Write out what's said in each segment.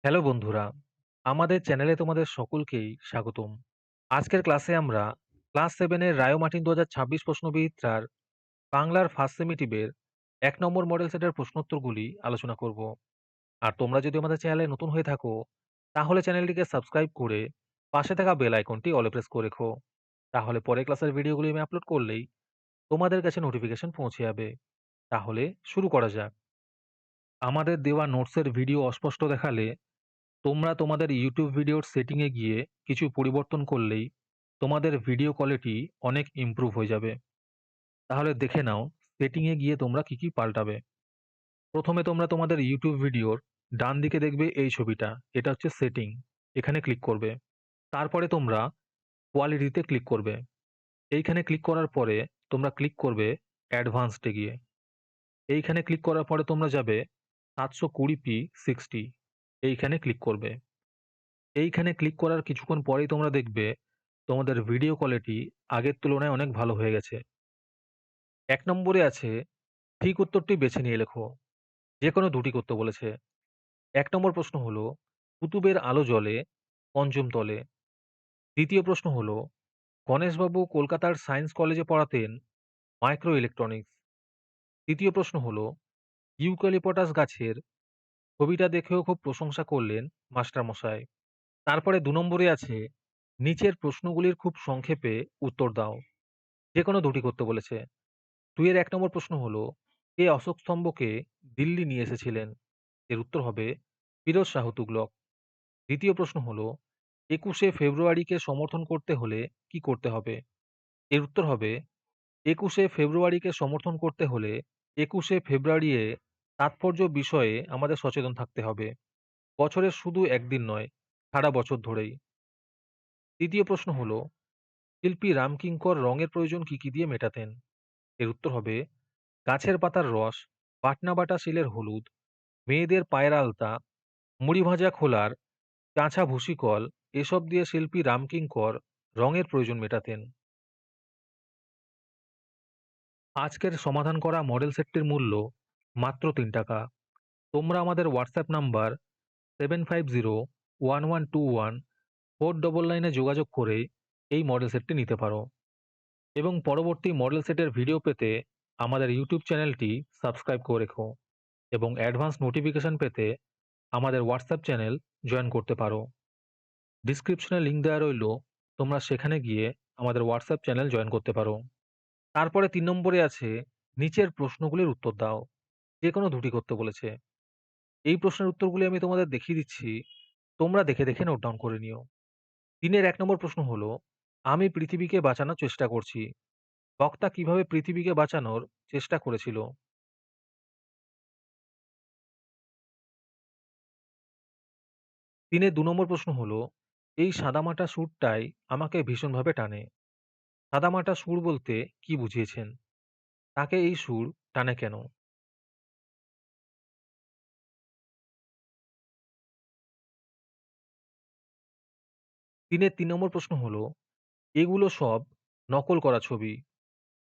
Hello বন্ধুরা, আমাদের চ্যানেলে তোমাদের সকলকেই স্বাগতম। আজকের ক্লাসে আমরা ক্লাস 7 এর রায় ও মার্টিন ২০২৬ প্রশ্নবিচিত্রার বাংলার ফার্স্ট সেমিটিভের ১ নম্বর মডেল সেটের প্রশ্নোত্তরগুলি আলোচনা করব। আর তোমরা যদি আমাদের চ্যানেলে নতুন হয়ে থাকো, তাহলে চ্যানেলটিকে সাবস্ক্রাইব করে পাশে থাকা বেল আইকনটি অলে প্রেস করে রেখো। তাহলে পরের ক্লাসের ভিডিওগুলি আমি আপলোড করলেই তোমাদের কাছে নোটিফিকেশন পৌঁছে যাবে। তাহলে শুরু করা যাক। আমাদের দেওয়া নোটসের ভিডিও অস্পষ্ট দেখালে তোমরা তোমাদের ইউটিউব ভিডিওর সেটিংয়ে গিয়ে কিছু পরিবর্তন করলেই তোমাদের ভিডিও কোয়ালিটি অনেক ইমপ্রুভ হয়ে যাবে। তাহলে দেখে নাও সেটিংয়ে গিয়ে তোমরা কি কি পাল্টাবে। প্রথমে তোমরা তোমাদের ইউটিউব ভিডিওর ডান দিকে দেখবে এই ছবিটা, এটা হচ্ছে সেটিং। এখানে ক্লিক করবে। তারপরে তোমরা কোয়ালিটিতে ক্লিক করবে। এইখানে ক্লিক করার পরে তোমরা ক্লিক করবে অ্যাডভান্সডে গিয়ে। এইখানে ক্লিক করার পরে তোমরা যাবে 720p 60, এইখানে ক্লিক করবে। এইখানে ক্লিক করার কিছুক্ষণ পরেই তোমরা দেখবে তোমাদের ভিডিও কোয়ালিটি আগের তুলনায় অনেক ভালো হয়ে গেছে। ১ নম্বরে আছে ঠিক উত্তরটি বেছে নিয়ে লেখো। যেকোনো দুটি করতে বলেছে। ১ নম্বর প্রশ্ন হলো, কুতুবের আলো জ্বলে পঞ্চম তলে। দ্বিতীয় প্রশ্ন হলো, গণেশবাবু কলকাতার সায়েন্স কলেজে পড়াতেন মাইক্রো ইলেকট্রনিক্স। তৃতীয় প্রশ্ন হলো, ইউক্যালিপটাস গাছের ছবিটা দেখেও খুব প্রশংসা করলেন মাস্টারমশাই। তারপরে ২ নম্বরে আছে নিচের প্রশ্নগুলির খুব সংক্ষেপে উত্তর দাও। যেকোনো দুটি করতে বলেছে। ২ এর ১ নম্বর প্রশ্ন হলো, কে অশোক স্তম্ভকে দিল্লি নিয়ে এসেছিলেন? এর উত্তর হবে ফিরোজ শাহ তুগলক। দ্বিতীয় প্রশ্ন হলো, ২১শে ফেব্রুয়ারিকে সমর্থন করতে হলে কি করতে হবে? এর উত্তর হবে ২১শে ফেব্রুয়ারিকে সমর্থন করতে হলে ২১শে ফেব্রুয়ারি এ তাৎপর্য বিষয়ে আমাদের সচেতন থাকতে হবে। বছরের শুধু একদিন নয়, সারা বছর ধরেই। তৃতীয় প্রশ্ন হলো, শিল্পী রামকিঙ্কর রঙের প্রয়োজন কি কি দিয়ে মেটাতেন? এর উত্তর হবে গাছের পাতার রস, পাটনা বাটা শিলের হলুদ, মেয়েদের পায়ের আলতা, মুড়ি ভাজা খোলার কাঁচা ভুসিকল, এসব দিয়ে শিল্পী রামকিঙ্কর রঙের প্রয়োজন মেটাতেন। আজকের সমাধান করা মডেল সেটটির মূল্য মাত্র ৩ টাকা। তোমরা আমাদের হোয়াটসঅ্যাপ নাম্বার 7501121499 যোগাযোগ করে এই মডেল সেটটি নিতে পারো এবং পরবর্তী মডেল সেটের ভিডিও পেতে আমাদের ইউটিউব চ্যানেলটি সাবস্ক্রাইব করে রেখো এবং অ্যাডভান্স নোটিফিকেশন পেতে আমাদের হোয়াটসঅ্যাপ চ্যানেল জয়েন করতে পারো। ডিসক্রিপশনে লিংক দেওয়া রইল, তোমরা সেখানে গিয়ে আমাদের হোয়াটসঅ্যাপ চ্যানেল জয়েন করতে পারো। তারপরে ৩ নম্বরে আছে নিচের প্রশ্নগুলির উত্তর দাও। যেকোনো দুটি করতে বলেছে। এই প্রশ্নের উত্তরগুলি আমি তোমাদের দেখিয়ে দিচ্ছি। তোমরা দেখে দেখে নোট ডাউন করে নিও। ৩ এর ১ নম্বর প্রশ্ন হলো, আমি পৃথিবীকে বাঁচানোর চেষ্টা করছি। বক্তা কিভাবে পৃথিবীকে বাঁচানোর চেষ্টা করেছিল? ৩ এর ২ নম্বর প্রশ্ন হলো, এই সাদামাটা সুরটাই আমাকে ভীষণভাবে টানে। সাদামাটা সুর বলতে কি বুঝিয়েছেন? তাকে এই সুর টানে কেন? ৩ এর ৩ নম্বর প্রশ্ন হলো, এগুলো সব নকল করা ছবি।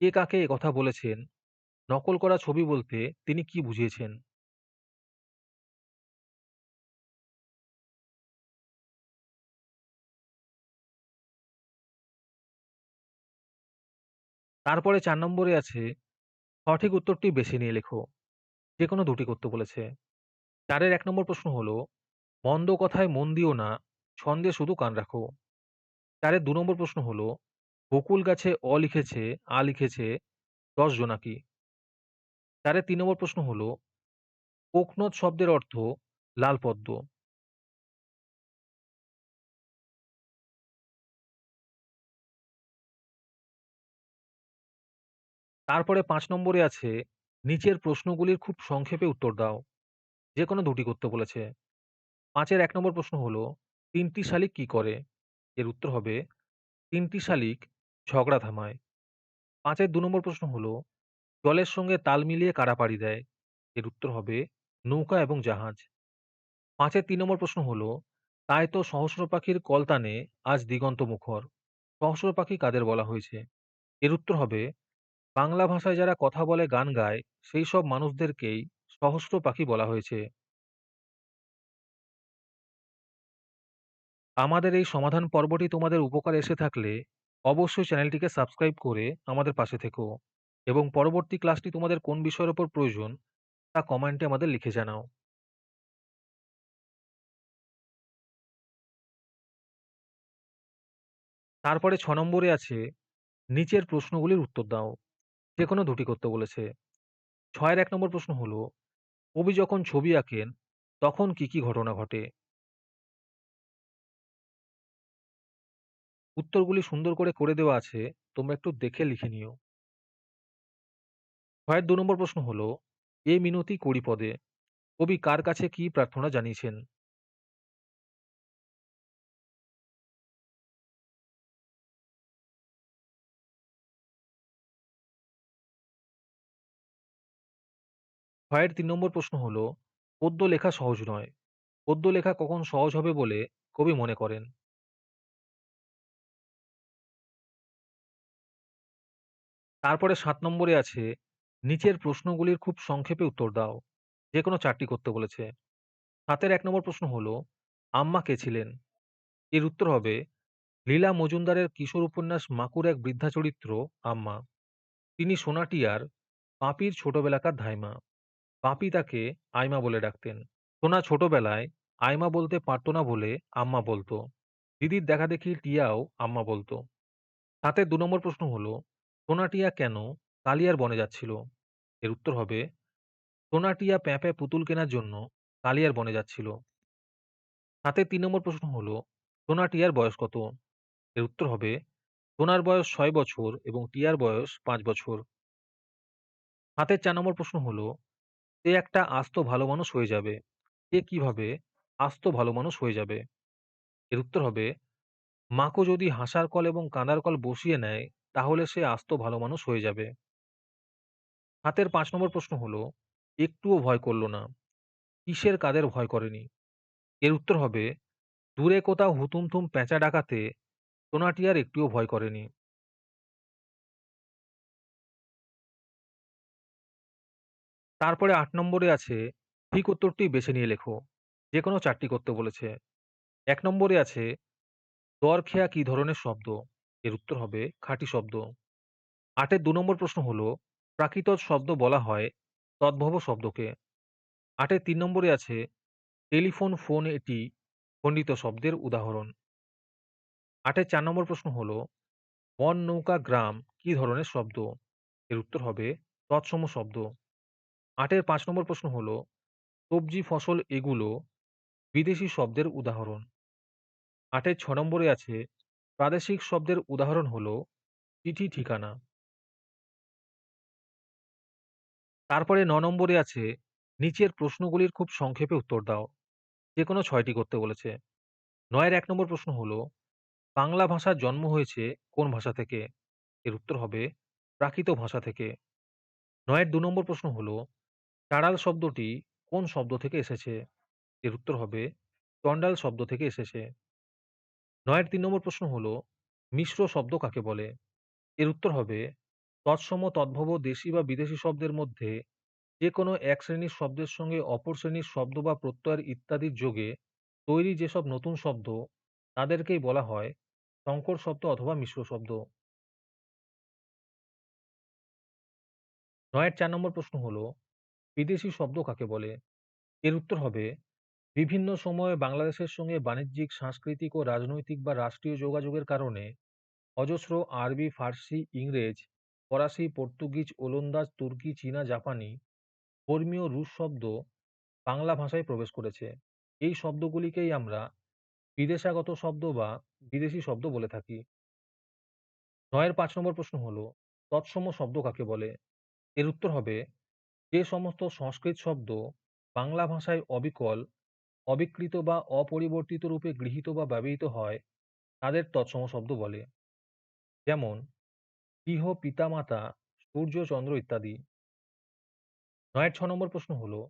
কে কাকে একথা বলেছেন? নকল করা ছবি বলতে তিনি কি বুঝিয়েছেন? তারপরে ৪ নম্বরে আছে সঠিক উত্তরটি বেছে নিয়ে লেখো। যেকোনো দুটি করতে বলেছে। ৪ এর ১ নম্বর প্রশ্ন হলো, মন্দ কথায় মন দিও না, ছন্দে শুধু কান রাখো। ৪ এর ২ নম্বর প্রশ্ন হলো, বকুল গাছে লিখেছে, লিখেছে ১০ জোনাকি। ৪ এর ৩ নম্বর প্রশ্ন হলো, কোকনদ শব্দের অর্থ লাল পদ্ম। তারপরে ৫ নম্বরে আছে নিচের প্রশ্নগুলির খুব সংক্ষেপে উত্তর দাও। যেকোনো দুটি করতে বলেছে। ৫ এর ১ নম্বর প্রশ্ন হলো, ৩টি শালিক কি করে? এর উত্তর হবে ৩টি শালিক ঝগড়া থামায়। ৫ এর ২ নম্বর প্রশ্ন হলো, জলের সঙ্গে তাল মিলিয়ে কারা পাড়ি দেয়? এর উত্তর হবে নৌকা এবং জাহাজ। ৫ এর ৩ নম্বর প্রশ্ন হলো, তাই তো সহস্র পাখির কলতানে আজ দিগন্ত মুখর। সহস্র পাখি কাদের বলা হয়েছে? এর উত্তর হবে বাংলা ভাষায় যারা কথা বলে গান গায় সেই সব মানুষদেরকেই সহস্র পাখি বলা হয়েছে। আমাদের এই সমাধান পর্বটি তোমাদের উপকারে এসে থাকলে অবশ্যই চ্যানেলটিকে সাবস্ক্রাইব করে আমাদের পাশে থেকো এবং পরবর্তী ক্লাসটি তোমাদের কোন বিষয়ের উপর প্রয়োজন তা কমেন্টে আমাদের লিখে জানাও। তারপরে ৬ নম্বরে আছে নিচের প্রশ্নগুলির উত্তর দাও। যেকোনো দুটি করতে বলেছে। ৬ এর ১ নম্বর প্রশ্ন হলো, কবি যখন ছবি আঁকেন তখন কি, কি ঘটনা ঘটে? উত্তরগুলি সুন্দর করে দেওয়া আছে। তোমরা একটু দেখে লিখে নিও। ৬ এর ২ নম্বর প্রশ্ন হলো, এ মিনতি করি পদে কবি কার কাছে কি প্রার্থনা জানিয়েছেন? ৬ এর ৩ নম্বর প্রশ্ন হলো, পদ্য লেখা সহজ নয়। পদ্য লেখা কখন সহজ হবে বলে কবি মনে করেন? তারপরে ৭ নম্বরে আছে, নিচের প্রশ্নগুলির খুব সংক্ষেপে উত্তর দাও। যেকোনো ৪ টি করতে বলেছে। ৭ এর ১ নম্বর প্রশ্ন হলো, আম্মা কে ছিলেন? এর উত্তর হবে, লীলা মজুমদারের কিশোর উপন্যাস মাকুর এক বৃদ্ধা চরিত্র আম্মা। তিনি সোনাটিয়ার পাপির ছোটবেলাকার ধাইমা। পাপি তাকে আইমা বলে ডাকতেন। সোনা ছোটবেলায় আইমা বলতে পারত না বলে আম্মা বলতো। দিদির দেখাদেখি টিয়াও আম্মা বলতো। তাতে ২ নম্বর প্রশ্ন হলো, সোনা টিয়া কেন কালিয়ার বনে যাচ্ছিল? এর উত্তর হবে, সোনা টিয়া প্যাঁপে পুতুল কেনার জন্য কালিয়ার বনে যাচ্ছিল। তাতে ৩ নম্বর প্রশ্ন হলো, সোনা টিয়ার বয়স কত? এর উত্তর হবে, সোনার বয়স ৬ বছর এবং টিয়ার বয়স ৫ বছর। হাতের ৪ নম্বর প্রশ্ন হলো, সে একটা আস্ত ভালো মানুষ হয়ে যাবে। সে কিভাবে আস্ত ভালো মানুষ হয়ে যাবে? এর উত্তর হবে, মাকো যদি হাসার কল এবং কাঁদার কল বসিয়ে নেয় তাহলে সে আস্ত ভালো মানুষ হয়ে যাবে। হাতের ৫ নম্বর প্রশ্ন হলো, একটুও ভয় করল না। কিসের কাদের ভয় করেনি? এর উত্তর হবে, দূরে কোথাও হুতুমথুম পেঁচা ডাকাতে সোনাটি আর একটুও ভয় করেনি। তারপরে ৮ নম্বরে আছে, ঠিক উত্তরটি বেছে নিয়ে লেখো। যেকোনো ৪ টি করতে বলেছে। ১ নম্বরে আছে, দরখেয়া কি ধরনের শব্দ? এর উত্তর হবে খাঁটি শব্দ। ৮ এর ২ নম্বর প্রশ্ন হলো, প্রাকৃত শব্দ বলা হয় তদ্ভব শব্দকে। ৮ এর ৩ নম্বরে আছে, টেলিফোন ফোন এটি খণ্ডিত শব্দের উদাহরণ। ৮ এর ৪ নম্বর প্রশ্ন হলো, বন নৌকা গ্রাম কি ধরনের শব্দ? এর উত্তর হবে তৎসম শব্দ। ৮ এর ৫ নম্বর প্রশ্ন হলো, সবজি ফসল এগুলো বিদেশি শব্দের উদাহরণ। ৮ এর ৬ নম্বরে আছে, প্রাদেশিক শব্দের উদাহরণ হলো চিঠি ঠিকানা। তারপরে ৯ নম্বরে আছে, নিচের প্রশ্নগুলির খুব সংক্ষেপে উত্তর দাও। যেকোনো ৬ টি করতে বলেছে। ৯ এর ১ নম্বর প্রশ্ন হলো, বাংলা ভাষার জন্ম হয়েছে কোন ভাষা থেকে? এর উত্তর হবে প্রাকৃত ভাষা থেকে। ৯ এর ২ নম্বর প্রশ্ন হলো, চাড়াল শব্দটি কোন শব্দ থেকে এসেছে? এর উত্তর হবে চণ্ডাল শব্দ থেকে এসেছে। ৯ এর ৩ নম্বর প্রশ্ন হলো, মিশ্র শব্দ কাকে বলে? এর উত্তর হবে, তৎসম তদ্ভব দেশি বা বিদেশি শব্দের মধ্যে যে কোনো এক শ্রেণীর শব্দের সঙ্গে অপর শ্রেণীর শব্দ বা প্রত্যয়ের ইত্যাদির যোগে তৈরি যেসব নতুন শব্দ তাদেরকেই বলা হয় সংকর শব্দ অথবা মিশ্র শব্দ। ৯ এর ৪ নম্বর প্রশ্ন হলো, বিদেশি শব্দ কাকে বলে? এর উত্তর হবে, বিভিন্ন সময়ে বাংলাদেশের সঙ্গে বাণিজ্যিক, সাংস্কৃতিক ও রাজনৈতিক বা রাষ্ট্রীয় যোগাযোগের কারণে অজস্র আরবি, ফার্সি, ইংরেজ, ফরাসি, পর্তুগিজ, ওলন্দাজ, তুর্কি, চীনা, জাপানি, ধর্মীয় রুশ শব্দ বাংলা ভাষায় প্রবেশ করেছে। এই শব্দগুলিকেই আমরা বিদেশাগত শব্দ বা বিদেশি শব্দ বলে থাকি। ৯ এর ৫ নম্বর প্রশ্ন হলো, তৎসম শব্দ কাকে বলে? এর উত্তর হবে, যে সমস্ত সংস্কৃত শব্দ বাংলা ভাষায় অবিকল, অবিকৃত বা অপরিবর্তিত রূপে গৃহীত বা ব্যবহৃত হয় তাদের তৎসম শব্দ বলে। যেমন গৃহ, পিতামাতা, সূর্য, চন্দ্র ইত্যাদি। ৯ এর ৬ নম্বর প্রশ্ন হলো,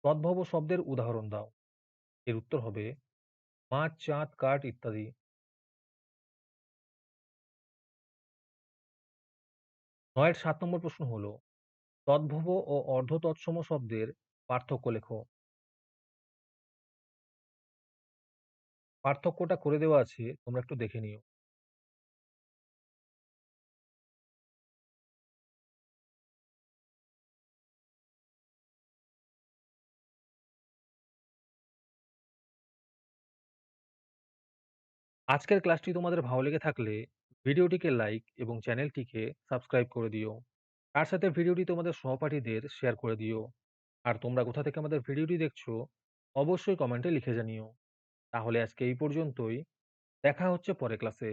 তদ্ভব শব্দের উদাহরণ দাও। এর উত্তর হবে মাছ, চাঁদ, কাঠ ইত্যাদি। ৯ এর ৭ নম্বর প্রশ্ন হলো, তদ্ভব ও অর্ধ তৎসম শব্দের পার্থক্য লেখো। পার্থক্যটা করে দেওয়া আছে, তোমরা একটু দেখে নিও। আজকের ক্লাসটি তোমাদের ভালো লেগে থাকলে ভিডিওটিকে লাইক এবং চ্যানেলটিকে সাবস্ক্রাইব করে দিও। তার সাথে ভিডিওটি তোমাদের সহপাঠীদের শেয়ার করে দিও। আর তোমরা কোথা থেকে আমাদের ভিডিওটি দেখছো অবশ্যই কমেন্টে লিখে জানিও। তাহলে আজকে এই পর্যন্তই। দেখা হচ্ছে পরের ক্লাসে।